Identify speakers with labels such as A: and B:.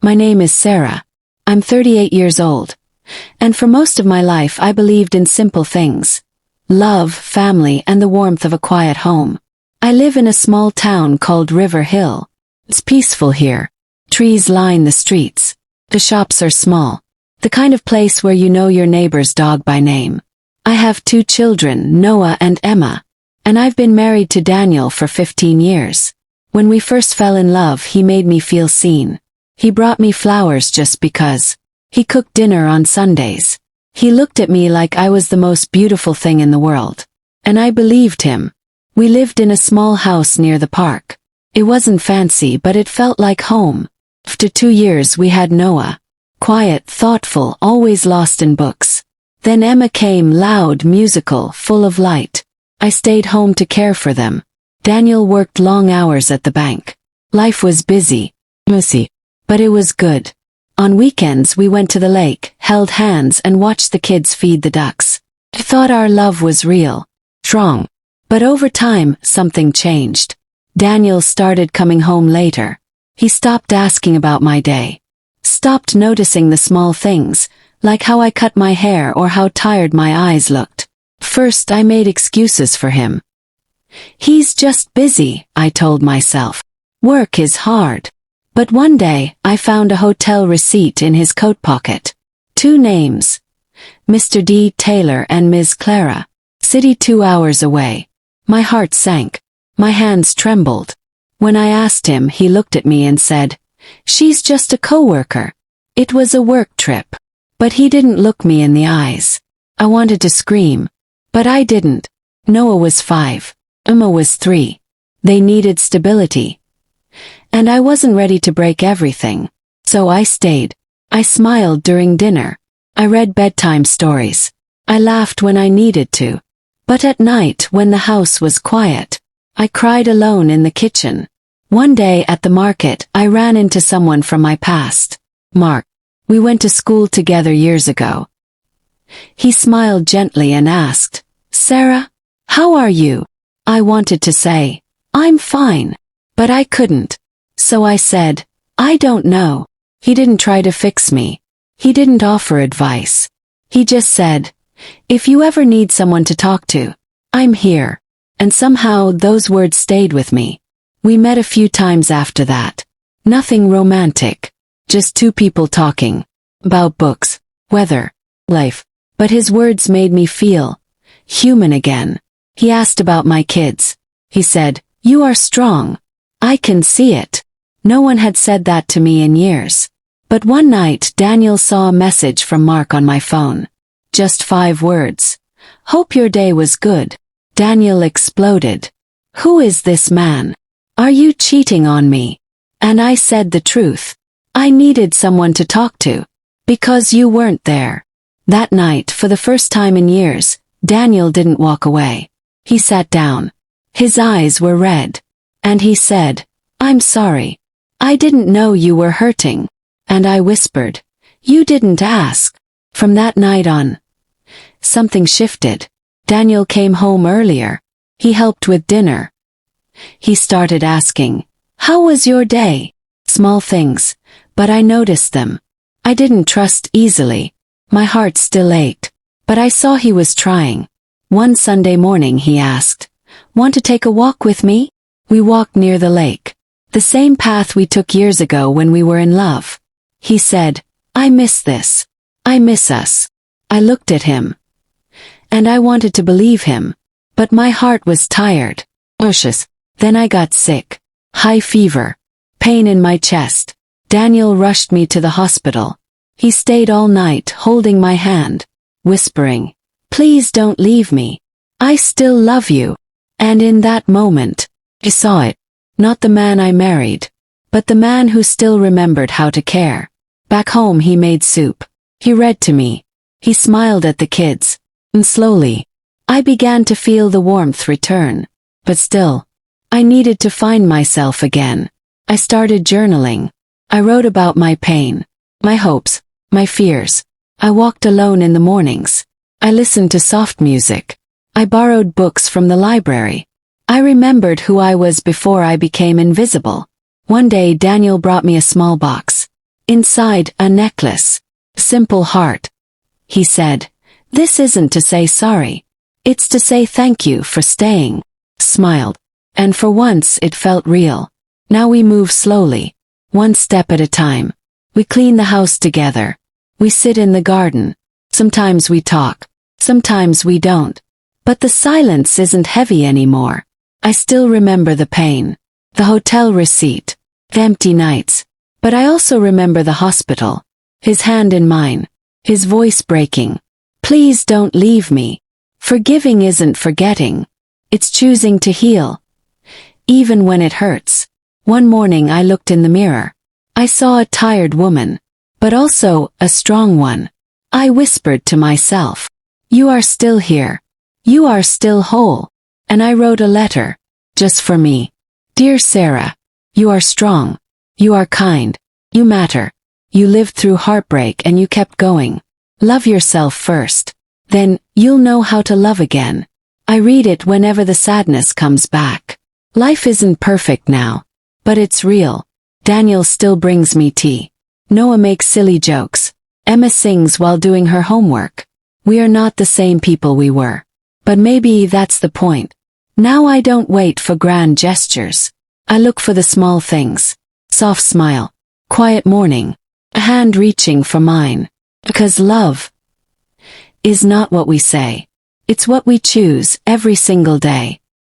A: My name is Sarah. I'm 38 years old. And for most of my life I believed in simple things. Love, family, and the warmth of a quiet home. I live in a small town called River Hill. It's peaceful here. Trees line the streets. The shops are small. The kind of place where you know your neighbor's dog by name. I have 2 children, Noah and Emma. And I've been married to Daniel for 15 years. When we first fell in love, he made me feel seen. He brought me flowers just because. He cooked dinner on Sundays. He looked at me like I was the most beautiful thing in the world. And I believed him. We lived in a small house near the park. It wasn't fancy, but it felt like home. After 2 years we had Noah. Quiet, thoughtful, always lost in books. Then Emma came, loud, musical, full of light. I stayed home to care for them. Daniel worked long hours at the bank. Life was busy, messy, but it was good. On weekends we went to the lake, held hands and watched the kids feed the ducks. I thought our love was real, strong. But over time, something changed. Daniel started coming home later. He stopped asking about my day. Stopped noticing the small things, like how I cut my hair or how tired my eyes looked. First I made excuses for him. He's just busy, I told myself. Work is hard. But one day, I found a hotel receipt in his coat pocket. 2 names. Mr. D. Taylor and Ms. Clara. City 2 hours away. My heart sank. My hands trembled. When I asked him, he looked at me and said, "She's just a coworker." It was a work trip. But he didn't look me in the eyes. I wanted to scream. But I didn't. Noah was 5. Emma was 3. They needed stability. And I wasn't ready to break everything. So I stayed. I smiled during dinner. I read bedtime stories. I laughed when I needed to. But at night, when the house was quiet, I cried alone in the kitchen. One day at the market, I ran into someone from my past. Mark. We went to school together years ago. He smiled gently and asked, "Sarah, how are you?" I wanted to say, "I'm fine," but I couldn't. So I said, "I don't know." He didn't try to fix me. He didn't offer advice. He just said, "If you ever need someone to talk to, I'm here." And somehow those words stayed with me. We met a few times after that. Nothing romantic. Just 2 people talking. About books, weather, life. But his words made me feel human again. He asked about my kids. He said, "You are strong. I can see it." No one had said that to me in years. But one night Daniel saw a message from Mark on my phone. Just 5 words. "Hope your day was good." Daniel exploded. "Who is this man? Are you cheating on me?" And I said the truth. I needed someone to talk to. Because you weren't there. That night, for the first time in years, Daniel didn't walk away. He sat down. His eyes were red. And he said, "I'm sorry. I didn't know you were hurting." And I whispered, "You didn't ask." From that night on, something shifted. Daniel came home earlier. He helped with dinner. He started asking, "How was your day?" Small things, but I noticed them. I didn't trust easily. My heart still ached. But I saw he was trying. One Sunday morning he asked, "Want to take a walk with me?" We walked near the lake. The same path we took years ago when we were in love. He said, "I miss this. I miss us." I looked at him. And I wanted to believe him. But my heart was tired. Anxious. Then I got sick. High fever. Pain in my chest. Daniel rushed me to the hospital. He stayed all night holding my hand, whispering, "Please don't leave me. I still love you." And in that moment, I saw it. Not the man I married, but the man who still remembered how to care. Back home he made soup. He read to me. He smiled at the kids. And slowly, I began to feel the warmth return. But still, I needed to find myself again. I started journaling. I wrote about my pain, my hopes, my fears. I walked alone in the mornings. I listened to soft music. I borrowed books from the library. I remembered who I was before I became invisible. One day Daniel brought me a small box. Inside, a necklace. Simple heart. He said, "This isn't to say sorry. It's to say thank you for staying." Smiled. And for once it felt real. Now we move slowly. One step at a time. We clean the house together. We sit in the garden. Sometimes we talk. Sometimes we don't. But the silence isn't heavy anymore. I still remember the pain. The hotel receipt. The empty nights. But I also remember the hospital. His hand in mine. His voice breaking. "Please don't leave me." Forgiving isn't forgetting. It's choosing to heal. Even when it hurts. One morning I looked in the mirror. I saw a tired woman. But also, a strong one. I whispered to myself, "You are still here. You are still whole." And I wrote a letter. Just for me. "Dear Sarah, you are strong. You are kind. You matter. You lived through heartbreak and you kept going. Love yourself first. Then, you'll know how to love again." I read it whenever the sadness comes back. Life isn't perfect now. But it's real. Daniel still brings me tea. Noah makes silly jokes. Emma sings while doing her homework. We are not the same people we were. But maybe that's the point. Now I don't wait for grand gestures. I look for the small things. Soft smile. Quiet morning. A hand reaching for mine. Because love is not what we say. It's what we choose every single day.